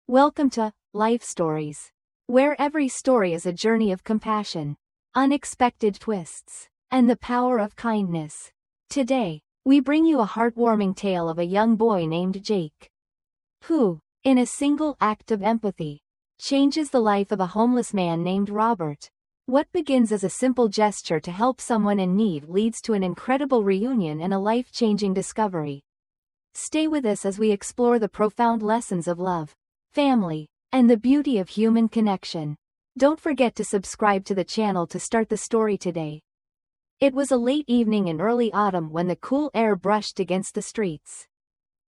Welcome to Life Stories, where every story is a journey of compassion, unexpected twists, and the power of kindness. Today, we bring you a heartwarming tale of a young boy named Jake, who, in a single act of empathy, changes the life of a homeless man named Robert. What begins as a simple gesture to help someone in need leads to an incredible reunion and a life-changing discovery. Stay with us as we explore the profound lessons of love, family, and the beauty of human connection. Don't forget to subscribe to the channel to start the story today. It was a late evening in early autumn when the cool air brushed against the streets,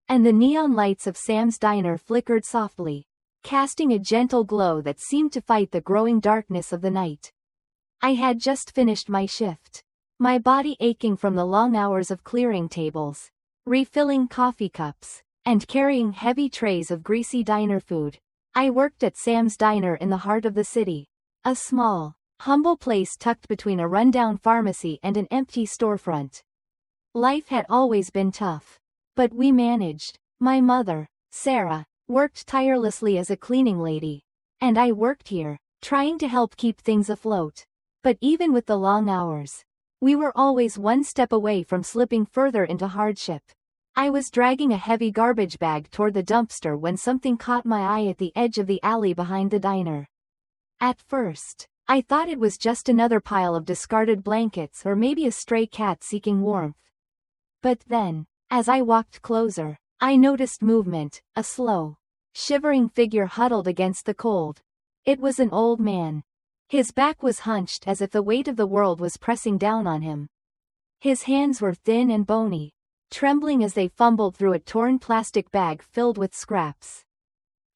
and the neon lights of Sam's diner flickered softly, casting a gentle glow that seemed to fight the growing darkness of the night. I had just finished my shift, my body aching from the long hours of clearing tables, refilling coffee cups, and carrying heavy trays of greasy diner food. I worked at Sam's Diner in the heart of the city, a small, humble place tucked between a rundown pharmacy and an empty storefront. Life had always been tough, but we managed. My mother, Sarah, worked tirelessly as a cleaning lady, and I worked here, trying to help keep things afloat. But even with the long hours, we were always one step away from slipping further into hardship. I was dragging a heavy garbage bag toward the dumpster when something caught my eye at the edge of the alley behind the diner. At first, I thought it was just another pile of discarded blankets or maybe a stray cat seeking warmth. But then, as I walked closer, I noticed movement, a slow, shivering figure huddled against the cold. It was an old man. His back was hunched as if the weight of the world was pressing down on him. His hands were thin and bony, trembling as they fumbled through a torn plastic bag filled with scraps.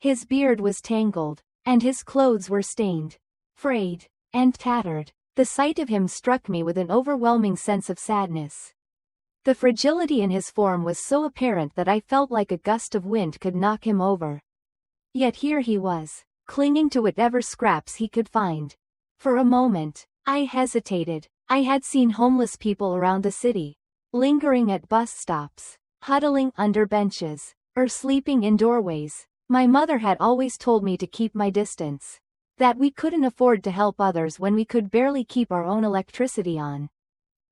His beard was tangled, and his clothes were stained, frayed, and tattered. The sight of him struck me with an overwhelming sense of sadness. The fragility in his form was so apparent that I felt like a gust of wind could knock him over. Yet here he was, clinging to whatever scraps he could find. For a moment, I hesitated. I had seen homeless people around the city, lingering at bus stops, huddling under benches, or sleeping in doorways. My mother had always told me to keep my distance, that we couldn't afford to help others when we could barely keep our own electricity on.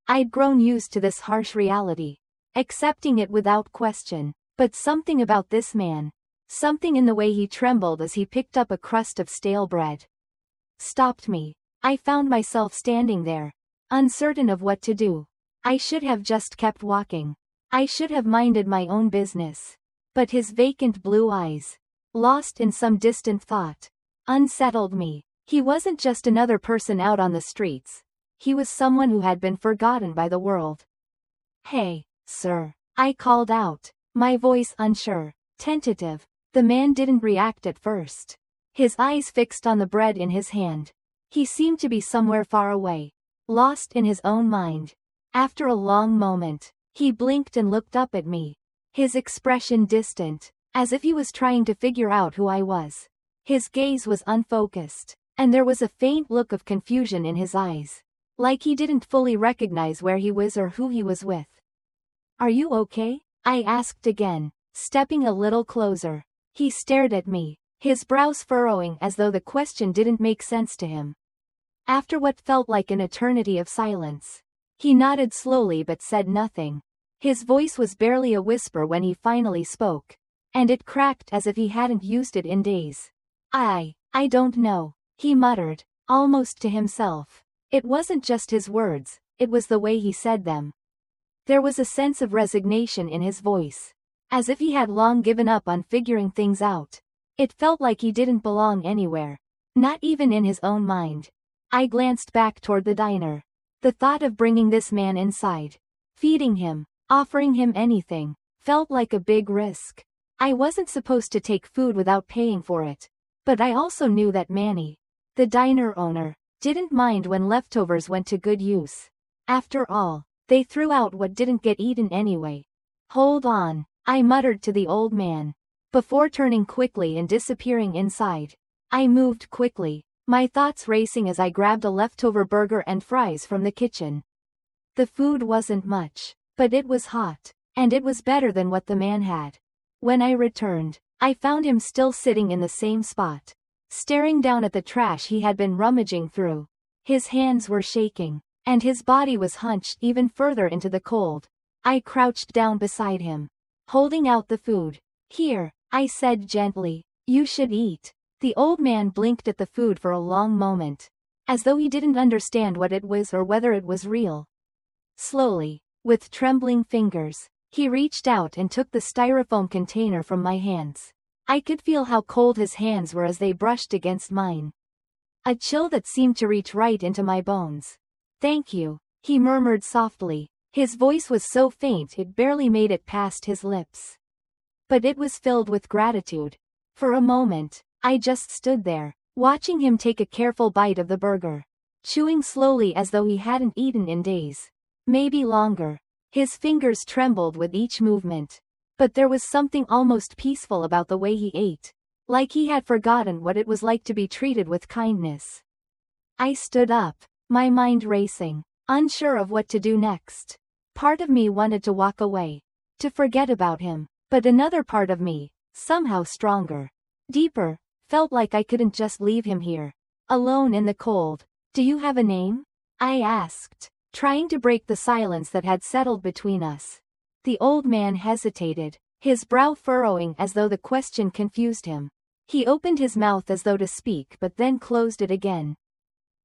I'd grown used to this harsh reality, accepting it without question. But something about this man, something in the way he trembled as he picked up a crust of stale bread, stopped me. I found myself standing there, uncertain of what to do. I should have just kept walking. I should have minded my own business. But his vacant blue eyes, lost in some distant thought, unsettled me. He wasn't just another person out on the streets. He was someone who had been forgotten by the world. "Hey, sir," I called out, my voice unsure, tentative. The man didn't react at first. His eyes fixed on the bread in his hand. He seemed to be somewhere far away, lost in his own mind. After a long moment, he blinked and looked up at me, his expression distant, as if he was trying to figure out who I was. His gaze was unfocused, and there was a faint look of confusion in his eyes, like he didn't fully recognize where he was or who he was with. "Are you okay?" I asked again, stepping a little closer. He stared at me, his brows furrowing as though the question didn't make sense to him. After what felt like an eternity of silence, he nodded slowly but said nothing. His voice was barely a whisper when he finally spoke, and it cracked as if he hadn't used it in days. I don't know," he muttered, almost to himself. It wasn't just his words, it was the way he said them. There was a sense of resignation in his voice, as if he had long given up on figuring things out. It felt like he didn't belong anywhere, not even in his own mind. I glanced back toward the diner. The thought of bringing this man inside, feeding him, offering him anything, felt like a big risk. I wasn't supposed to take food without paying for it, but I also knew that Manny, the diner owner, didn't mind when leftovers went to good use. After all, they threw out what didn't get eaten anyway. "Hold on," I muttered to the old man, before turning quickly and disappearing inside. I moved quickly, my thoughts racing as I grabbed a leftover burger and fries from the kitchen. The food wasn't much, but it was hot, and it was better than what the man had. When I returned, I found him still sitting in the same spot, staring down at the trash he had been rummaging through. His hands were shaking, and his body was hunched even further into the cold. I crouched down beside him, holding out the food. "Here," I said gently. "You should eat." The old man blinked at the food for a long moment, as though he didn't understand what it was or whether it was real. Slowly, with trembling fingers, he reached out and took the styrofoam container from my hands. I could feel how cold his hands were as they brushed against mine. A chill that seemed to reach right into my bones. "Thank you," he murmured softly. His voice was so faint it barely made it past his lips. But it was filled with gratitude. For a moment, I just stood there, watching him take a careful bite of the burger, chewing slowly as though he hadn't eaten in days. Maybe longer. His fingers trembled with each movement. But there was something almost peaceful about the way he ate, like he had forgotten what it was like to be treated with kindness. I stood up, my mind racing, unsure of what to do next. Part of me wanted to walk away, to forget about him, but another part of me, somehow stronger, deeper, felt like I couldn't just leave him here, alone in the cold. "Do you have a name?" I asked, trying to break the silence that had settled between us. The old man hesitated, his brow furrowing as though the question confused him. He opened his mouth as though to speak but then closed it again.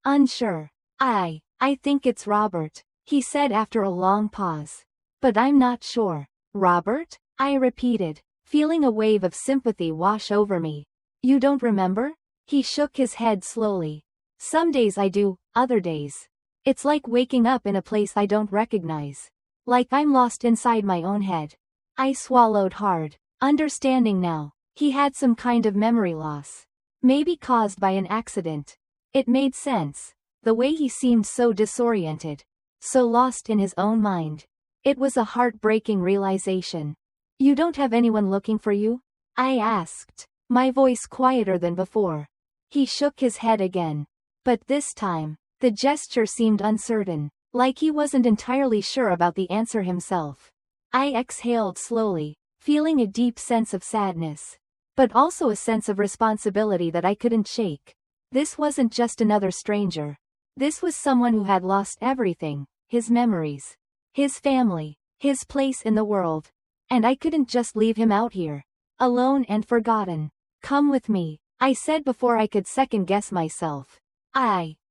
"Unsure. I think it's Robert," he said after a long pause. "But I'm not sure." "Robert?" I repeated, feeling a wave of sympathy wash over me. "You don't remember?" He shook his head slowly. "Some days I do, other days. It's like waking up in a place I don't recognize. Like I'm lost inside my own head." I swallowed hard, understanding now. He had some kind of memory loss. Maybe caused by an accident. It made sense. The way he seemed so disoriented, so lost in his own mind. It was a heartbreaking realization. "You don't have anyone looking for you?" I asked, my voice quieter than before. He shook his head again. But this time, the gesture seemed uncertain, like he wasn't entirely sure about the answer himself. I exhaled slowly, feeling a deep sense of sadness, but also a sense of responsibility that I couldn't shake. This wasn't just another stranger. This was someone who had lost everything, his memories, his family, his place in the world. And I couldn't just leave him out here, alone and forgotten. "Come with me," I said before I could second guess myself.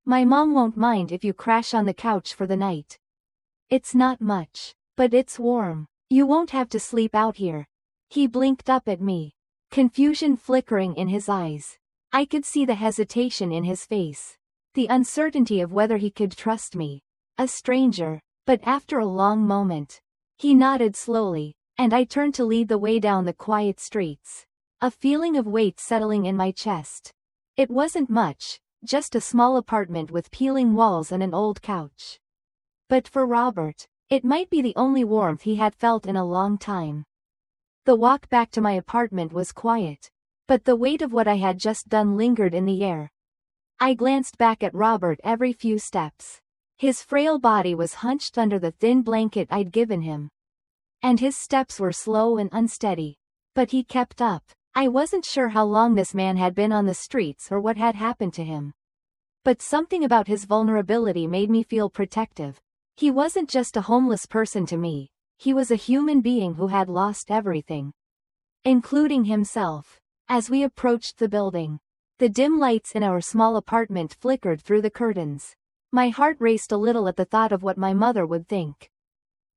My mom won't mind if you crash on the couch for the night. It's not much, but it's warm. You won't have to sleep out here." He blinked up at me, confusion flickering in his eyes. I could see the hesitation in his face, the uncertainty of whether he could trust me, a stranger. But after a long moment, he nodded slowly, and I turned to lead the way down the quiet streets, a feeling of weight settling in my chest. It wasn't much, just a small apartment with peeling walls and an old couch. But for Robert, it might be the only warmth he had felt in a long time. The walk back to my apartment was quiet, but the weight of what I had just done lingered in the air. I glanced back at Robert every few steps. His frail body was hunched under the thin blanket I'd given him, and his steps were slow and unsteady. But he kept up. I wasn't sure how long this man had been on the streets or what had happened to him. But something about his vulnerability made me feel protective. He wasn't just a homeless person to me, he was a human being who had lost everything, including himself. As we approached the building, the dim lights in our small apartment flickered through the curtains. My heart raced a little at the thought of what my mother would think.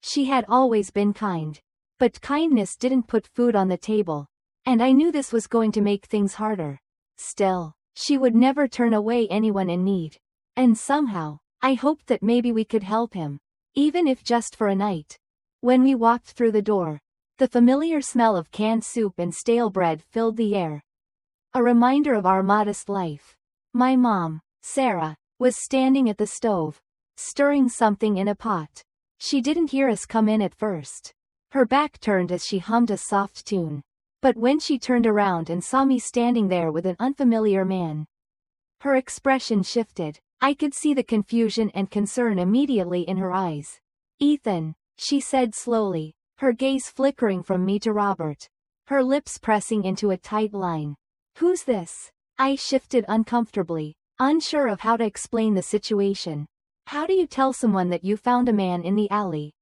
She had always been kind, but kindness didn't put food on the table, and I knew this was going to make things harder. Still, she would never turn away anyone in need. And somehow, I hoped that maybe we could help him, even if just for a night. When we walked through the door, the familiar smell of canned soup and stale bread filled the air, a reminder of our modest life. My mom, Sarah, was standing at the stove, stirring something in a pot. She didn't hear us come in at first. Her back turned as she hummed a soft tune. But when she turned around and saw me standing there with an unfamiliar man, her expression shifted. I could see the confusion and concern immediately in her eyes. "Ethan," she said slowly, her gaze flickering from me to Robert. her lips pressing into a tight line. Who's this? I shifted uncomfortably, unsure of how to explain the situation. How do you tell someone that you found a man in the alley,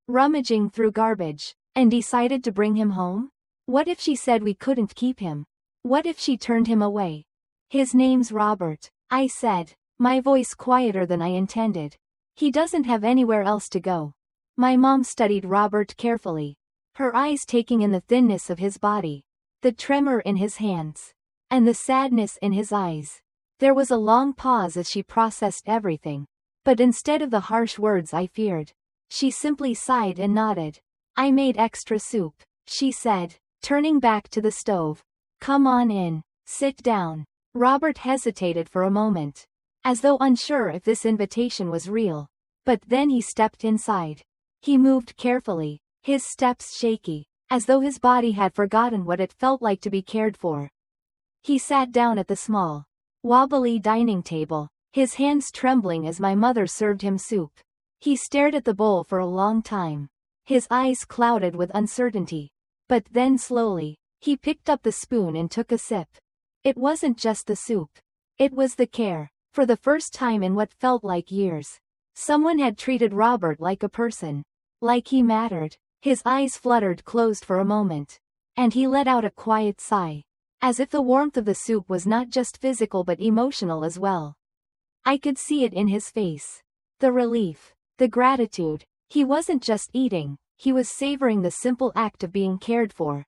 rummaging through garbage, and decided to bring him home? What if she said we couldn't keep him? What if she turned him away? His name's Robert, I said, my voice quieter than I intended. He doesn't have anywhere else to go. My mom studied Robert carefully, her eyes taking in the thinness of his body, the tremor in his hands, and the sadness in his eyes. There was a long pause as she processed everything. But instead of the harsh words I feared, she simply sighed and nodded. I made extra soup, she said, turning back to the stove. Come on in, sit down. Robert hesitated for a moment, as though unsure if this invitation was real. But then he stepped inside. He moved carefully, his steps shaky, as though his body had forgotten what it felt like to be cared for. He sat down at the small, wobbly dining table, his hands trembling as my mother served him soup. He stared at the bowl for a long time, his eyes clouded with uncertainty. But then slowly, he picked up the spoon and took a sip. It wasn't just the soup. It was the care. For the first time in what felt like years, someone had treated Robert like a person. Like he mattered. His eyes fluttered closed for a moment, and he let out a quiet sigh, as if the warmth of the soup was not just physical but emotional as well. I could see it in his face. The relief, the gratitude. He wasn't just eating, he was savoring the simple act of being cared for.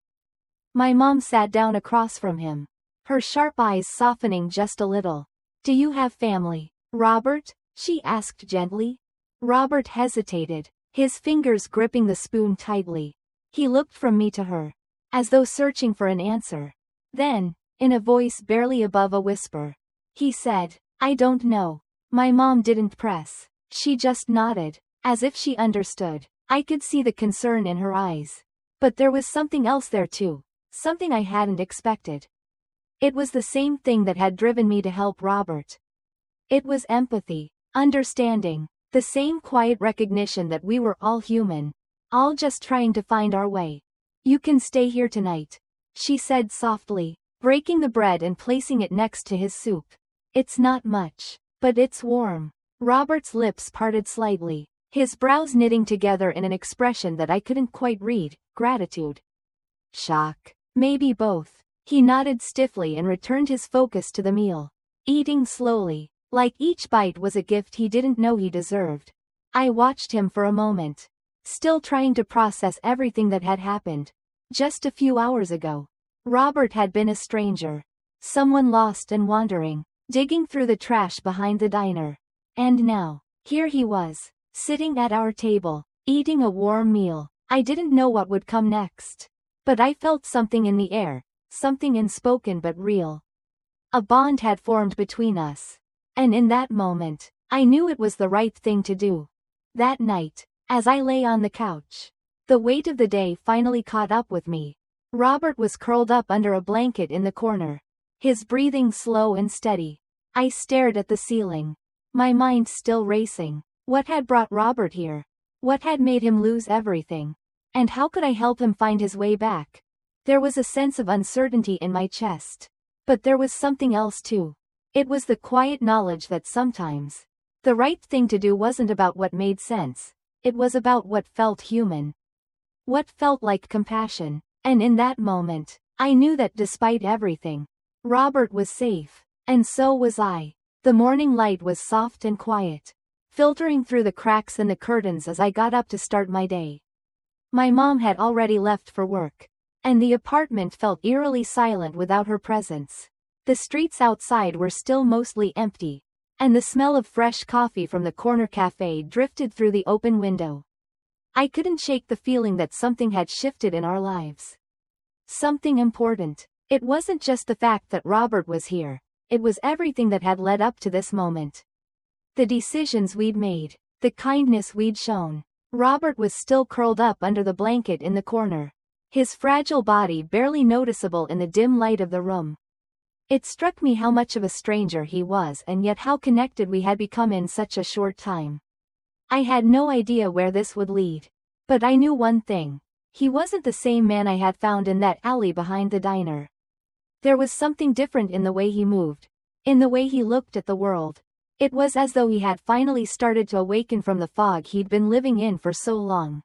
My mom sat down across from him, her sharp eyes softening just a little. Do you have family, Robert? She asked gently. Robert hesitated, his fingers gripping the spoon tightly. He looked from me to her, as though searching for an answer. Then, in a voice barely above a whisper, he said, I don't know. My mom didn't press. She just nodded, as if she understood. I could see the concern in her eyes. But there was something else there too, something I hadn't expected. It was the same thing that had driven me to help Robert. It was empathy, understanding, the same quiet recognition that we were all human, all just trying to find our way. You can stay here tonight, she said softly, breaking the bread and placing it next to his soup. It's not much, but it's warm. Robert's lips parted slightly, his brows knitting together in an expression that I couldn't quite read. Gratitude? Shock? Maybe both. He nodded stiffly and returned his focus to the meal, eating slowly, like each bite was a gift he didn't know he deserved. I watched him for a moment, still trying to process everything that had happened. Just a few hours ago, Robert had been a stranger, someone lost and wandering, digging through the trash behind the diner. And now, here he was, sitting at our table, eating a warm meal. I didn't know what would come next, but I felt something in the air, something unspoken but real. A bond had formed between us. And in that moment, I knew it was the right thing to do. That night, as I lay on the couch, the weight of the day finally caught up with me. Robert was curled up under a blanket in the corner, his breathing slow and steady. I stared at the ceiling, my mind still racing. What had brought Robert here? What had made him lose everything? And how could I help him find his way back? There was a sense of uncertainty in my chest. But there was something else too. It was the quiet knowledge that sometimes, the right thing to do wasn't about what made sense. It was about what felt human. What felt like compassion. And in that moment, I knew that despite everything, Robert was safe. And so was I. The morning light was soft and quiet, filtering through the cracks in the curtains as I got up to start my day. My mom had already left for work, and the apartment felt eerily silent without her presence. The streets outside were still mostly empty, and the smell of fresh coffee from the corner cafe drifted through the open window. I couldn't shake the feeling that something had shifted in our lives. Something important. It wasn't just the fact that Robert was here, it was everything that had led up to this moment. The decisions we'd made, the kindness we'd shown. Robert was still curled up under the blanket in the corner, his fragile body barely noticeable in the dim light of the room. It struck me how much of a stranger he was and yet how connected we had become in such a short time. I had no idea where this would lead. But I knew one thing. He wasn't the same man I had found in that alley behind the diner. There was something different in the way he moved, in the way he looked at the world. It was as though he had finally started to awaken from the fog he'd been living in for so long.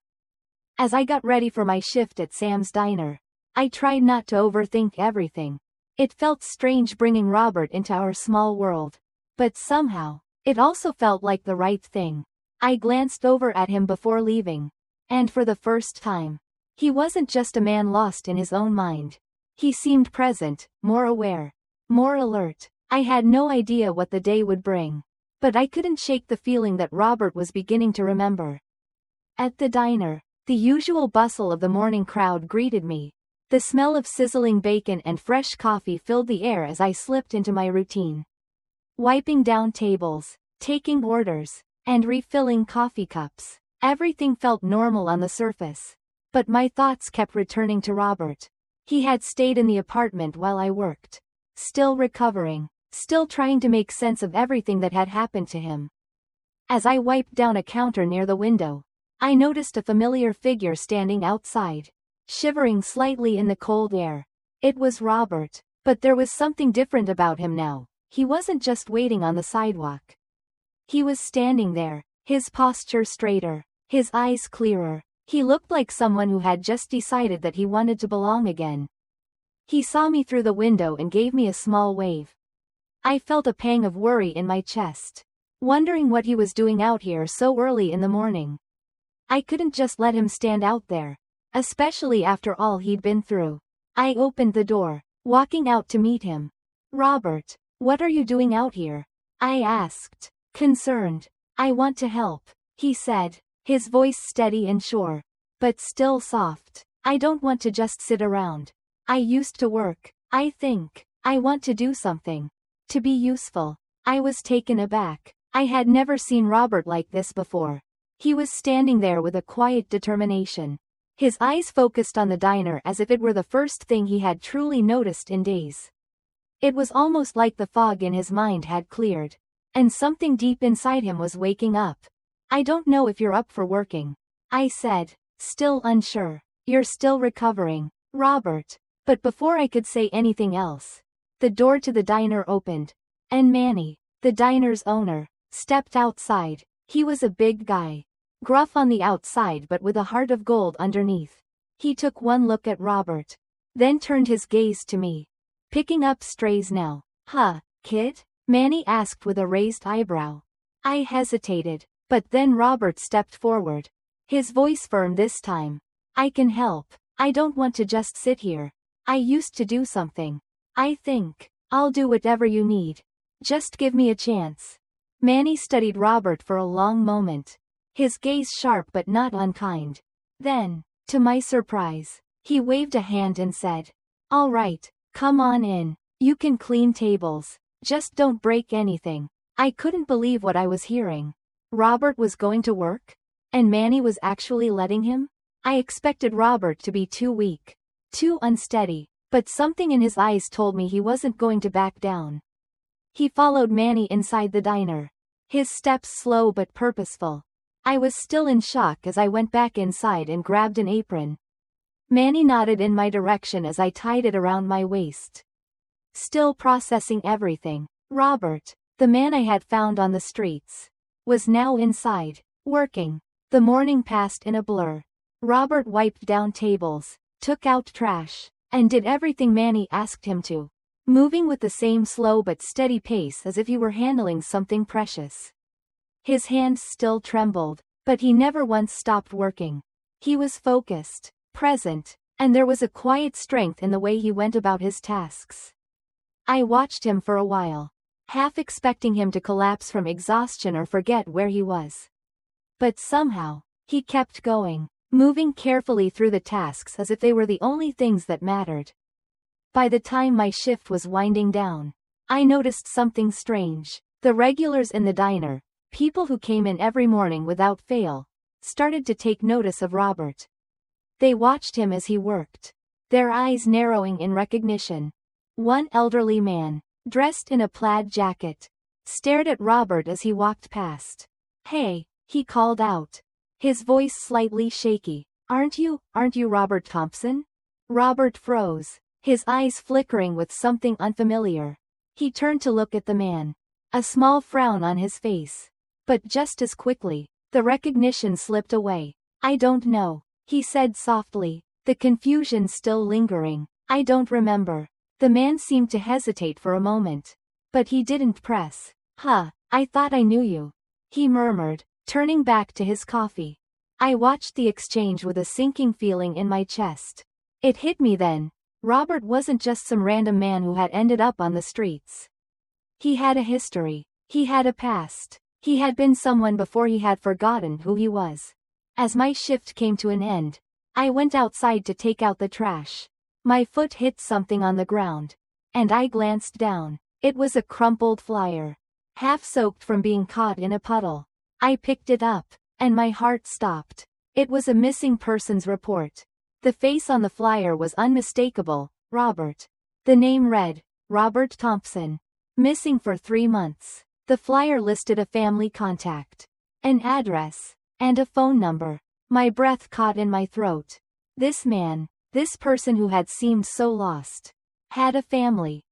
As I got ready for my shift at Sam's diner, I tried not to overthink everything. It felt strange bringing Robert into our small world. But somehow, it also felt like the right thing. I glanced over at him before leaving. And for the first time, he wasn't just a man lost in his own mind. He seemed present, more aware, more alert. I had no idea what the day would bring. But I couldn't shake the feeling that Robert was beginning to remember. At the diner, the usual bustle of the morning crowd greeted me. The smell of sizzling bacon and fresh coffee filled the air as I slipped into my routine. Wiping down tables, taking orders, and refilling coffee cups. Everything felt normal on the surface. But my thoughts kept returning to Robert. He had stayed in the apartment while I worked. Still recovering. Still trying to make sense of everything that had happened to him. As I wiped down a counter near the window, I noticed a familiar figure standing outside, shivering slightly in the cold air. It was Robert, but there was something different about him now. He wasn't just waiting on the sidewalk. He was standing there, his posture straighter, his eyes clearer. He looked like someone who had just decided that he wanted to belong again. He saw me through the window and gave me a small wave. I felt a pang of worry in my chest, wondering what he was doing out here so early in the morning. I couldn't just let him stand out there, especially after all he'd been through. I opened the door, walking out to meet him. "Robert, what are you doing out here?" I asked, concerned. "I want to help," he said, his voice steady and sure, but still soft. "I don't want to just sit around. I used to work. I think I want to do something. To be useful." I was taken aback. I had never seen Robert like this before. He was standing there with a quiet determination. His eyes focused on the diner as if it were the first thing he had truly noticed in days. It was almost like the fog in his mind had cleared, and something deep inside him was waking up. "I don't know if you're up for working," I said, still unsure. "You're still recovering, Robert." But before I could say anything else, the door to the diner opened, and Manny, the diner's owner, stepped outside. He was a big guy, gruff on the outside but with a heart of gold underneath. He took one look at Robert, then turned his gaze to me. "Picking up strays now, huh, kid?" Manny asked with a raised eyebrow. I hesitated, but then Robert stepped forward, his voice firm this time. "I can help. I don't want to just sit here. I used to do something. I think I'll do whatever you need. Just give me a chance." Manny studied Robert for a long moment, his gaze sharp but not unkind. Then, to my surprise, he waved a hand and said, "All right, come on in. You can clean tables. Just don't break anything." I couldn't believe what I was hearing. Robert was going to work? And Manny was actually letting him? I expected Robert to be too weak, too unsteady, but something in his eyes told me he wasn't going to back down. He followed Manny inside the diner, his steps slow but purposeful. I was still in shock as I went back inside and grabbed an apron. Manny nodded in my direction as I tied it around my waist. Still processing everything, Robert, the man I had found on the streets, was now inside, working. The morning passed in a blur. Robert wiped down tables, took out trash, and did everything Manny asked him to, moving with the same slow but steady pace as if he were handling something precious. His hands still trembled, but he never once stopped working. He was focused, present, and there was a quiet strength in the way he went about his tasks. I watched him for a while, half expecting him to collapse from exhaustion or forget where he was. But somehow, he kept going, moving carefully through the tasks as if they were the only things that mattered. By the time my shift was winding down, I noticed something strange. The regulars in the diner, people who came in every morning without fail, started to take notice of Robert. They watched him as he worked, their eyes narrowing in recognition. One elderly man, dressed in a plaid jacket, stared at Robert as he walked past. "Hey," he called out, his voice slightly shaky. Aren't you Robert Thompson? Robert froze, his eyes flickering with something unfamiliar. He turned to look at the man, a small frown on his face. But just as quickly, the recognition slipped away. I don't know, he said softly, the confusion still lingering. I don't remember. The man seemed to hesitate for a moment. But he didn't press. I thought I knew you, he murmured, turning back to his coffee. I watched the exchange with a sinking feeling in my chest. It hit me then. Robert wasn't just some random man who had ended up on the streets. He had a history. He had a past. He had been someone before he had forgotten who he was. As my shift came to an end, I went outside to take out the trash. My foot hit something on the ground, and I glanced down. It was a crumpled flyer, half soaked from being caught in a puddle. I picked it up, and my heart stopped. It was a missing persons report. The face on the flyer was unmistakable, Robert. The name read, Robert Thompson. Missing for 3 months. The flyer listed a family contact, an address, and a phone number. My breath caught in my throat. This man, this person who had seemed so lost, had a family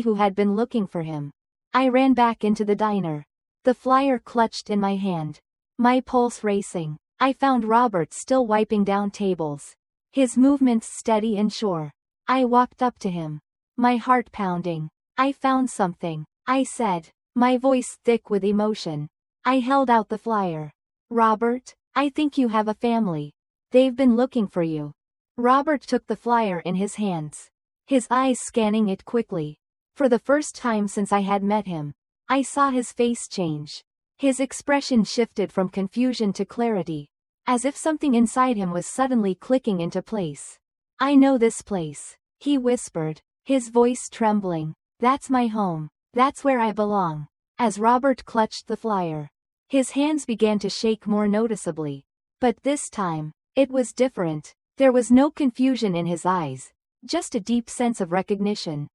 who had been looking for him. I ran back into the diner, the flyer clutched in my hand, my pulse racing. I found Robert still wiping down tables, his movements steady and sure. I walked up to him, my heart pounding. I found something, I said, my voice thick with emotion. I held out the flyer. Robert, I think you have a family. They've been looking for you. Robert took the flyer in his hands, his eyes scanning it quickly. For the first time since I had met him, I saw his face change. His expression shifted from confusion to clarity, as if something inside him was suddenly clicking into place. I know this place, he whispered, his voice trembling. That's my home. That's where I belong. As Robert clutched the flyer, his hands began to shake more noticeably. But this time, it was different. There was no confusion in his eyes, just a deep sense of recognition.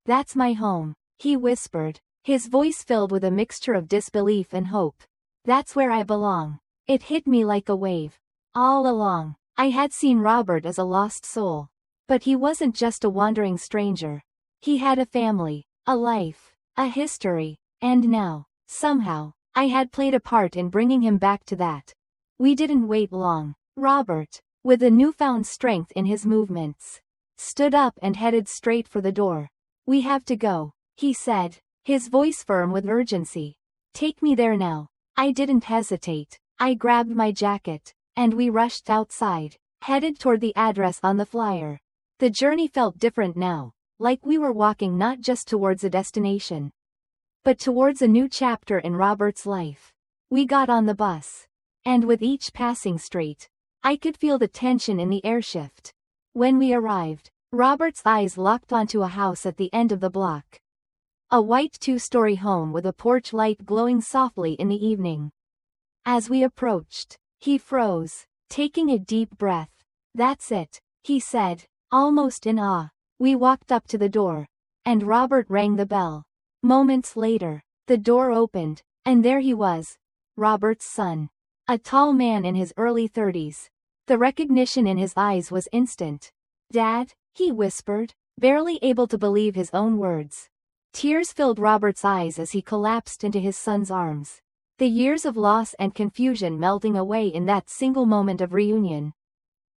That's my home, he whispered, his voice filled with a mixture of disbelief and hope. That's where I belong. It hit me like a wave. All along, I had seen Robert as a lost soul. But he wasn't just a wandering stranger. He had a family, a life, a history, and now, somehow, I had played a part in bringing him back to that. We didn't wait long. Robert, with a newfound strength in his movements, stood up and headed straight for the door. We have to go, he said, his voice firm with urgency. Take me there now. I didn't hesitate. I grabbed my jacket, and we rushed outside, headed toward the address on the flyer. The journey felt different now, like we were walking not just towards a destination, but towards a new chapter in Robert's life. We got on the bus, and with each passing street, I could feel the tension in the air shift. When we arrived, Robert's eyes locked onto a house at the end of the block. A white 2-story home with a porch light glowing softly in the evening. As we approached, he froze, taking a deep breath. That's it, he said, almost in awe. We walked up to the door, and Robert rang the bell. Moments later, the door opened, and there he was, Robert's son. A tall man in his early 30s. The recognition in his eyes was instant. Dad, he whispered, barely able to believe his own words. Tears filled Robert's eyes as he collapsed into his son's arms. The years of loss and confusion melting away in that single moment of reunion.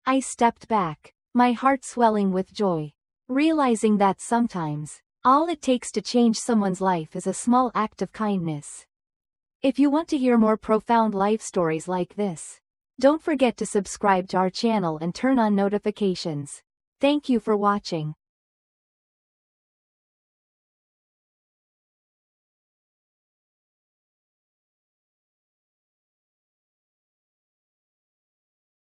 I stepped back, my heart swelling with joy, realizing that sometimes, all it takes to change someone's life is a small act of kindness. If you want to hear more profound life stories like this, don't forget to subscribe to our channel and turn on notifications. Thank you for watching.